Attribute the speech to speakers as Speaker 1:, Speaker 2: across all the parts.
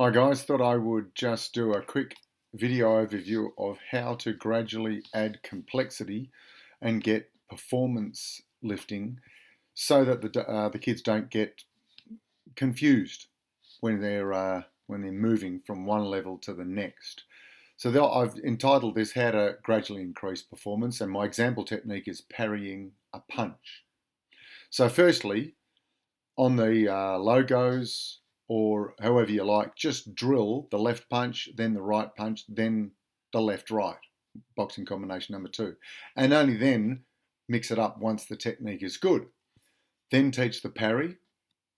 Speaker 1: Hi guys, thought I would just do a quick video overview of how to gradually add complexity and get performance lifting so that the kids don't get confused when they're moving from one level to the next. So I've entitled this "How to Gradually Increase Performance," and my example technique is parrying a punch. So firstly, on the logos or however you like, just drill the left punch, then the right punch, then the left right, boxing combination number 2. And only then mix it up once the technique is good. Then teach the parry.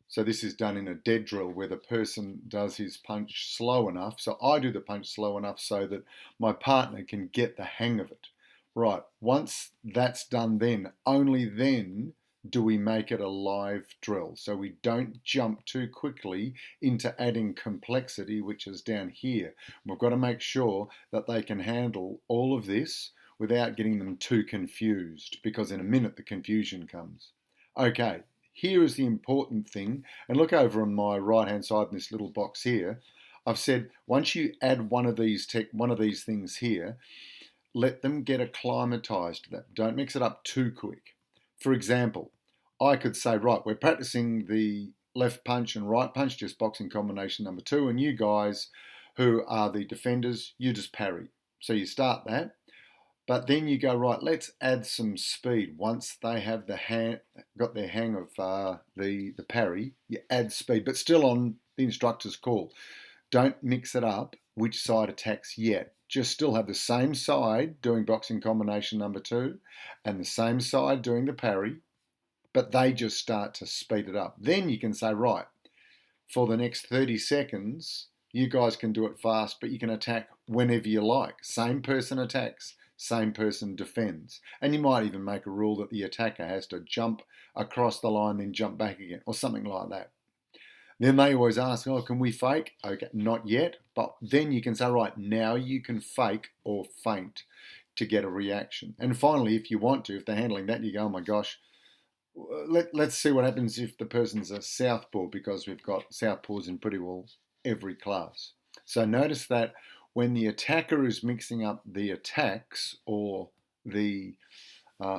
Speaker 1: So this is done in a dead drill where the person does his punch slow enough. So I do the punch slow enough so that my partner can get the hang of it. Right, once that's done, then, only then do we make it a live drill. So we don't jump too quickly into adding complexity, which is down here. We've got to make sure that they can handle all of this without getting them too confused, because in a minute the confusion comes. Okay, here is the important thing, and look over on my right hand side in this little box here. I've said once you add one of these things here, let them get acclimatized to that. Don't mix it up too quick. For example, I could say, right, we're practicing the left punch and right punch, just boxing combination number 2, and you guys who are the defenders, you just parry. So you start that, but then you go, right, let's add some speed. Once they have got their hang of the parry, you add speed, but still on the instructor's call. Don't mix it up which side attacks yet. Just still have the same side doing boxing combination number 2 and the same side doing the parry, but they just start to speed it up. Then you can say, right, for the next 30 seconds, you guys can do it fast, but you can attack whenever you like. Same person attacks, same person defends. And you might even make a rule that the attacker has to jump across the line, then jump back again, or something like that. Then they always ask, oh, can we fake? Okay, not yet. But then you can say, right, now you can fake or feint to get a reaction. And finally, if you want to, if they're handling that, you go, oh my gosh, let's see what happens if the person's a southpaw, because we've got southpaws in pretty well every class. So notice that when the attacker is mixing up the attacks or the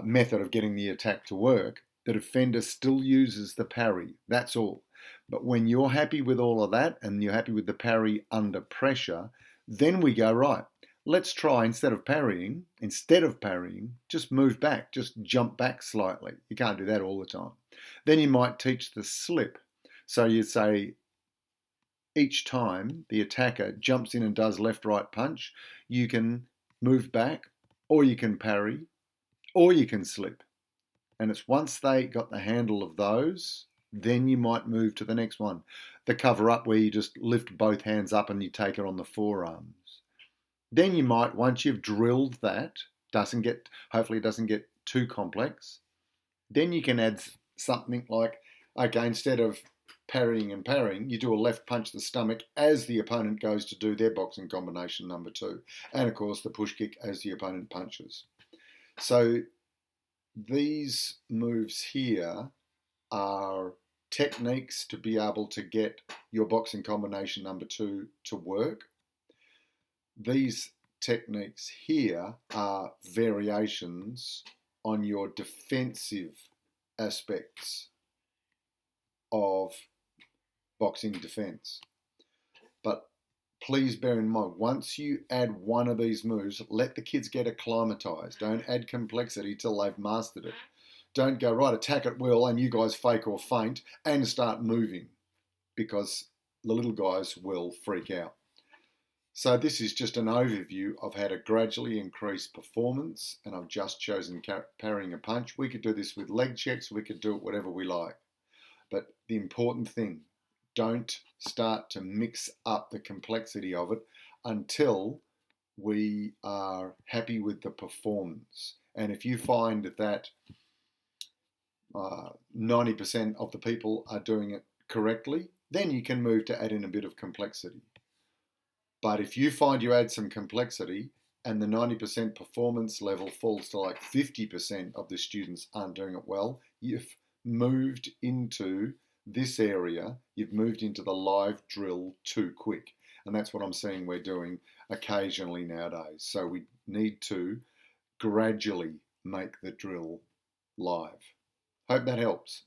Speaker 1: method of getting the attack to work, the defender still uses the parry. That's all. But when you're happy with all of that and you're happy with the parry under pressure, then we go, right, let's try, instead of parrying, just move back, just jump back slightly. You can't do that all the time. Then you might teach the slip. So you say, each time the attacker jumps in and does left-right punch, you can move back, or you can parry, or you can slip. And it's once they got the handle of those, then you might move to the next one. The cover up, where you just lift both hands up and you take it on the forearms. Then you might, once you've drilled that, hopefully it doesn't get too complex, then you can add something like, okay, instead of parrying and parrying, you do a left punch to the stomach as the opponent goes to do their boxing combination number 2. And of course the push kick as the opponent punches. So these moves here are techniques to be able to get your boxing combination number 2 to work. These techniques here are variations on your defensive aspects of boxing defense. But please bear in mind, once you add one of these moves, let the kids get acclimatized. Don't add complexity till they've mastered it. Don't go, right, attack at will, and you guys fake or feint and start moving, because the little guys will freak out. So this is just an overview of how to gradually increase performance, and I've just chosen parrying a punch. We could do this with leg checks, we could do it whatever we like. But the important thing, don't start to mix up the complexity of it until we are happy with the performance. And if you find that 90% of the people are doing it correctly, then you can move to add in a bit of complexity. But if you find you add some complexity and the 90% performance level falls to like 50% of the students aren't doing it well, you've moved into this area, you've moved into the live drill too quick. And that's what I'm seeing we're doing occasionally nowadays. So we need to gradually make the drill live. Hope that helps.